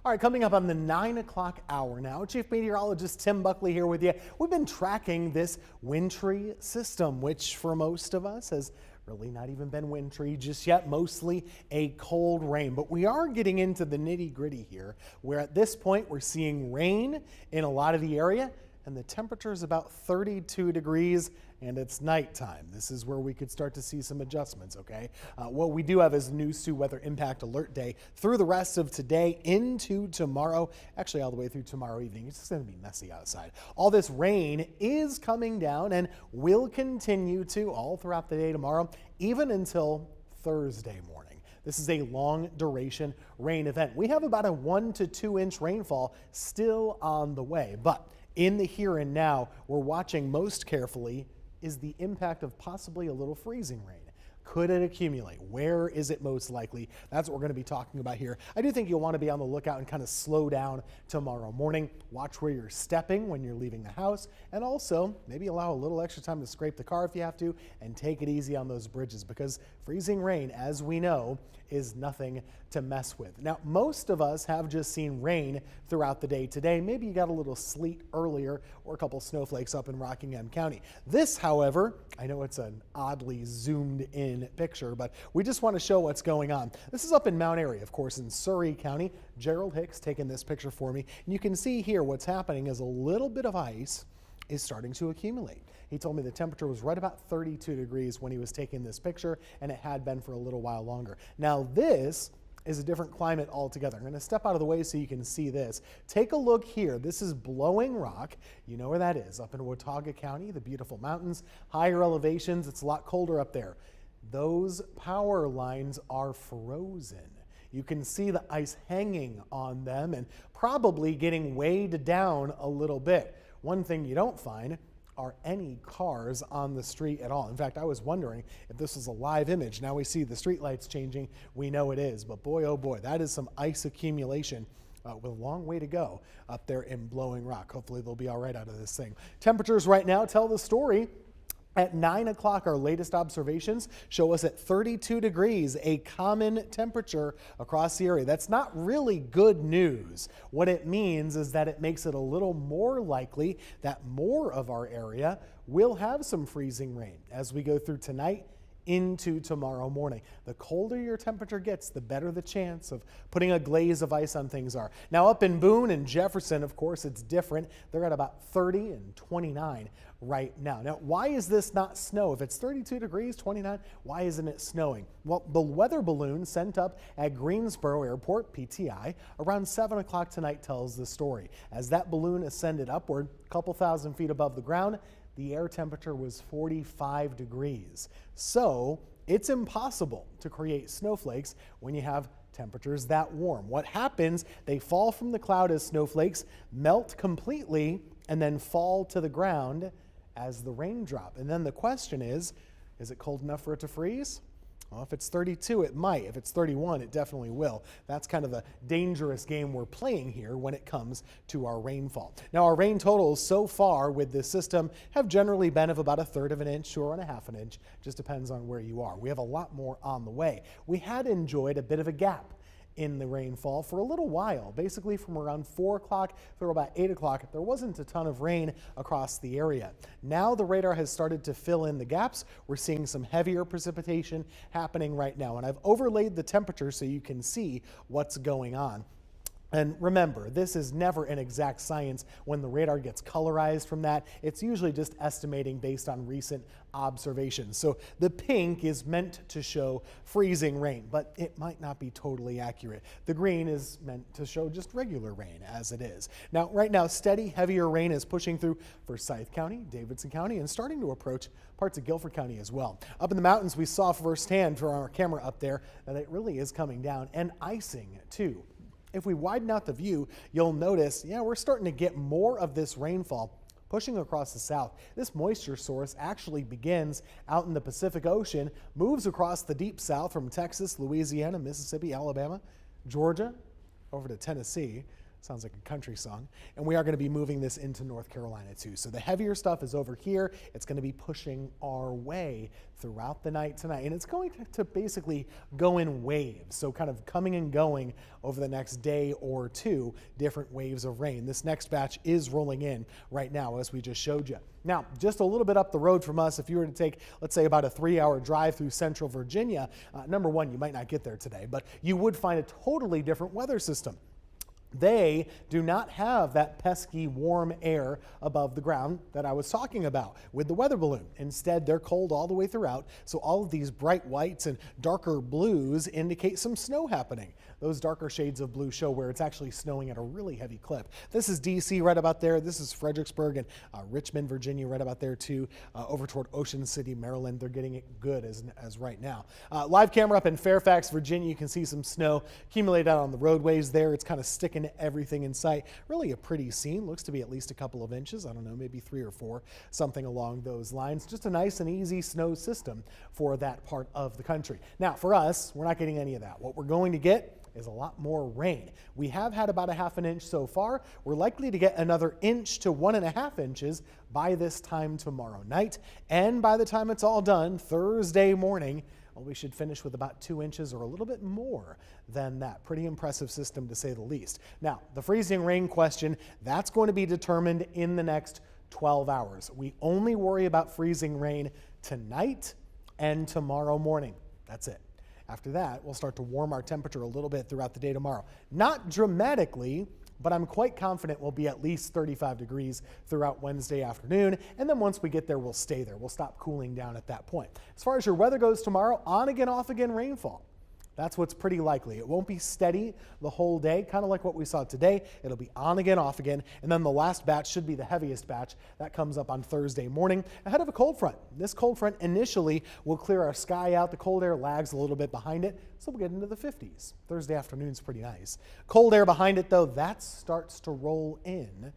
All right, coming up on the 9 o'clock hour now, Chief Meteorologist Tim Buckley here with you. We've been tracking this wintry system, which for most of us has really not even been wintry just yet, mostly a cold rain. But we are getting into the nitty-gritty here, where at this point we're seeing rain in a lot of the area, and the temperature is about 32 degrees, and it's nighttime. This is where we could start to see some adjustments, okay? What we do have is a News 2 Weather Impact Alert Day through the rest of today into tomorrow, actually all the way through tomorrow evening. It's just gonna be messy outside. All this rain is coming down and will continue to all throughout the day tomorrow, even until Thursday morning. This is a long duration rain event. We have about a 1 to 2 inch rainfall still on the way, but in the here and now, we're watching most carefully is the impact of possibly a little freezing rain. Could it accumulate? Where is it most likely? That's what we're going to be talking about here. I do think you'll want to be on the lookout and kind of slow down tomorrow morning. Watch where you're stepping when you're leaving the house, and also maybe allow a little extra time to scrape the car if you have to, and take it easy on those bridges, because freezing rain, as we know, is nothing to mess with. Now, most of us have just seen rain throughout the day today. Maybe you got a little sleet earlier or a couple snowflakes up in Rockingham County. This, however, I know it's an oddly zoomed in picture, but we just want to show what's going on. This is up in Mount Airy, of course, in Surrey County. Gerald Hicks taking this picture for me. And you can see here what's happening is a little bit of ice is starting to accumulate. He told me the temperature was right about 32 degrees when he was taking this picture, and it had been for a little while longer. Now this is a different climate altogether. I'm going to step out of the way so you can see this. Take a look here. This is Blowing Rock. You know where that is, up in Watauga County, the beautiful mountains, higher elevations. It's a lot colder up there. Those power lines are frozen. You can see the ice hanging on them and probably getting weighed down a little bit. One thing you don't find are any cars on the street at all. In fact, I was wondering if this was a live image. Now we see the street lights changing. We know it is, but boy, oh boy, that is some ice accumulation with a long way to go up there in Blowing Rock. Hopefully they'll be all right out of this thing. Temperatures right now tell the story. At 9 o'clock, our latest observations show us at 32 degrees, a common temperature across the area. That's not really good news. What it means is that it makes it a little more likely that more of our area will have some freezing rain as we go through tonight into tomorrow morning. The colder your temperature gets, the better the chance of putting a glaze of ice on things are. Now up in Boone and Jefferson, of course, it's different. They're at about 30 and 29 right now. Now, why is this not snow? If it's 32 degrees, 29, why isn't it snowing? Well, the weather balloon sent up at Greensboro Airport, PTI, around 7 o'clock tonight tells the story. As that balloon ascended upward, a couple thousand feet above the ground, the air temperature was 45 degrees. So it's impossible to create snowflakes when you have temperatures that warm. What happens, they fall from the cloud as snowflakes, melt completely, and then fall to the ground as the raindrop. And then the question is it cold enough for it to freeze? Well, if it's 32, it might. If it's 31, it definitely will. That's kind of the dangerous game we're playing here when it comes to our rainfall. Now, our rain totals so far with this system have generally been of about 1/3 of an inch or 1/2 an inch. Just depends on where you are. We have a lot more on the way. We had enjoyed a bit of a gap in the rainfall for a little while. Basically from around 4 o'clock through about 8 o'clock, there wasn't a ton of rain across the area. Now the radar has started to fill in the gaps. We're seeing some heavier precipitation happening right now, and I've overlaid the temperature so you can see what's going on. And remember, this is never an exact science when the radar gets colorized from that. It's usually just estimating based on recent observations. So the pink is meant to show freezing rain, but it might not be totally accurate. The green is meant to show just regular rain as it is. Now, right now, steady, heavier rain is pushing through Forsyth County, Davidson County, and starting to approach parts of Guilford County as well. Up in the mountains, we saw firsthand from our camera up there that it really is coming down, and icing too. If we widen out the view, you'll notice, we're starting to get more of this rainfall pushing across the south. This moisture source actually begins out in the Pacific Ocean, moves across the deep south from Texas, Louisiana, Mississippi, Alabama, Georgia, over to Tennessee, Sounds like a country song. And we are going to be moving this into North Carolina too. So the heavier stuff is over here. It's going to be pushing our way throughout the night tonight. And it's going to basically go in waves. So kind of coming and going over the next day or two, different waves of rain. This next batch is rolling in right now, as we just showed you. Now, just a little bit up the road from us, if you were to take, let's say, about a 3-hour drive through central Virginia, number one, you might not get there today, but you would find a totally different weather system. They do not have that pesky warm air above the ground that I was talking about with the weather balloon. Instead, they're cold all the way throughout, so all of these bright whites and darker blues indicate some snow happening. Those darker shades of blue show where it's actually snowing at a really heavy clip. This is DC right about there. This is Fredericksburg and Richmond, Virginia right about there too. Over toward Ocean City, Maryland, they're getting it good as right now. Live camera up in Fairfax, Virginia. You can see some snow accumulated out on the roadways there. It's kind of sticking to everything in sight. Really a pretty scene. Looks to be at least a couple of inches. I don't know, maybe 3 or 4, something along those lines. Just a nice and easy snow system for that part of the country. Now, for us, we're not getting any of that. What we're going to get is a lot more rain. We have had about a ½ an inch so far. We're likely to get another inch to 1½ inches by this time tomorrow night. And by the time it's all done, Thursday morning, well, we should finish with about 2 inches or a little bit more than that. Pretty impressive system, to say the least. Now, the freezing rain question, that's going to be determined in the next 12 hours. We only worry about freezing rain tonight and tomorrow morning. That's it. After that, we'll start to warm our temperature a little bit throughout the day tomorrow. Not dramatically, but I'm quite confident we'll be at least 35 degrees throughout Wednesday afternoon. And then once we get there, we'll stay there. We'll stop cooling down at that point. As far as your weather goes tomorrow, on again, off again rainfall. That's what's pretty likely. It won't be steady the whole day, kind of like what we saw today. It'll be on again, off again, and then the last batch should be the heaviest batch. That comes up on Thursday morning ahead of a cold front. This cold front initially will clear our sky out. The cold air lags a little bit behind it, so we'll get into the 50s. Thursday afternoon's pretty nice. Cold air behind it, though, that starts to roll in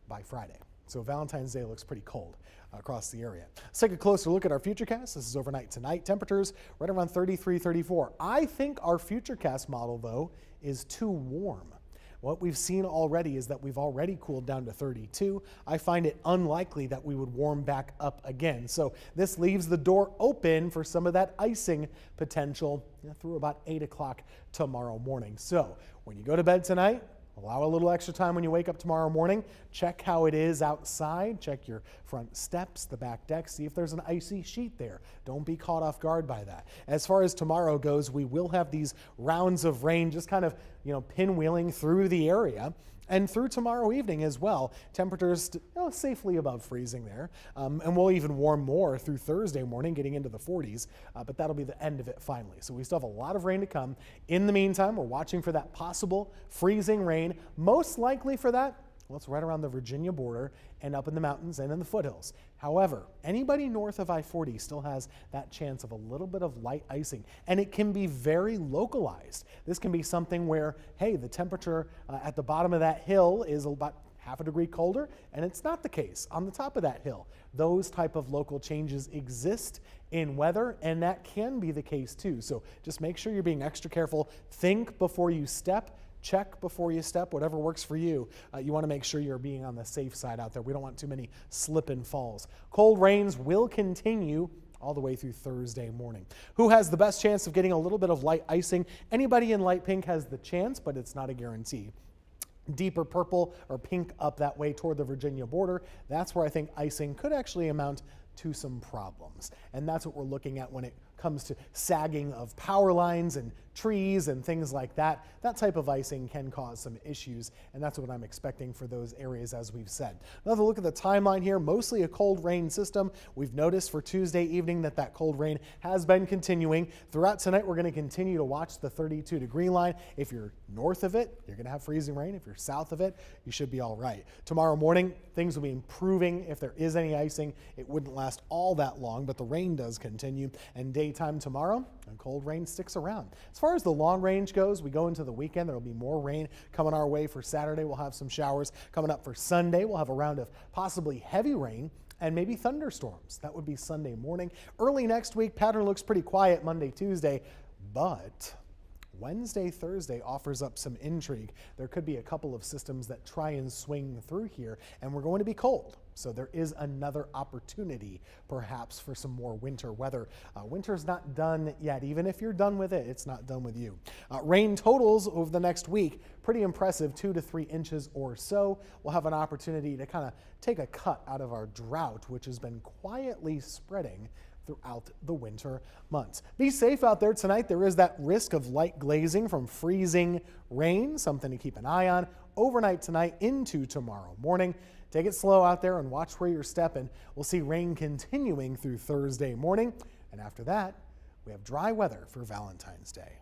by Friday. So Valentine's Day looks pretty cold across the area. Let's take a closer look at our Futurecast. This is overnight tonight. Temperatures right around 33, 34. I think our Futurecast model, though, is too warm. What we've seen already is that we've already cooled down to 32. I find it unlikely that we would warm back up again. So this leaves the door open for some of that icing potential through about 8 o'clock tomorrow morning. So when you go to bed tonight, allow a little extra time when you wake up tomorrow morning. Check how it is outside. Check your front steps, the back deck. See if there's an icy sheet there. Don't be caught off guard by that. As far as tomorrow goes, we will have these rounds of rain just kind of, pinwheeling through the area. And through tomorrow evening as well, temperatures safely above freezing there. And we'll even warm more through Thursday morning, getting into the 40s. But that'll be the end of it finally. So we still have a lot of rain to come. In the meantime, we're watching for that possible freezing rain. Most likely for that, well, it's right around the Virginia border and up in the mountains and in the foothills. However, anybody north of I-40 still has that chance of a little bit of light icing, and it can be very localized. This can be something where, hey, the temperature at the bottom of that hill is about ½ a degree colder, and it's not the case on the top of that hill. Those type of local changes exist in weather, and that can be the case too. So just make sure you're being extra careful. Think before you step. Check before you step, whatever works for you. You want to make sure you're being on the safe side out there. We don't want too many slip and falls. Cold rains will continue all the way through Thursday morning. Who has the best chance of getting a little bit of light icing? Anybody in light pink has the chance, but it's not a guarantee. Deeper purple or pink up that way toward the Virginia border, that's where I think icing could actually amount to some problems. And that's what we're looking at when it comes to sagging of power lines and trees and things like that. That type of icing can cause some issues, and that's what I'm expecting for those areas, as we've said. Another look at the timeline here, mostly a cold rain system. We've noticed for Tuesday evening that cold rain has been continuing. Throughout tonight, we're going to continue to watch the 32-degree line. If you're north of it, you're going to have freezing rain. If you're south of it, you should be all right. Tomorrow morning, things will be improving. If there is any icing, it wouldn't last all that long, but the rain does continue, and daytime tomorrow, and cold rain sticks around. As far as the long range goes, we go into the weekend. There will be more rain coming our way for Saturday. We'll have some showers coming up for Sunday. We'll have a round of possibly heavy rain and maybe thunderstorms. That would be Sunday morning. Early next week, pattern looks pretty quiet Monday, Tuesday, but Wednesday, Thursday offers up some intrigue. There could be a couple of systems that try and swing through here, and we're going to be cold. So there is another opportunity perhaps for some more winter weather. Winter's not done yet. Even if you're done with it, it's not done with you. Rain totals over the next week, pretty impressive, 2 to 3 inches or so. We'll have an opportunity to kind of take a cut out of our drought, which has been quietly spreading throughout the winter months. Be safe out there tonight. There is that risk of light glazing from freezing rain, something to keep an eye on overnight tonight into tomorrow morning. Take it slow out there and watch where you're stepping. We'll see rain continuing through Thursday morning, and after that, we have dry weather for Valentine's Day.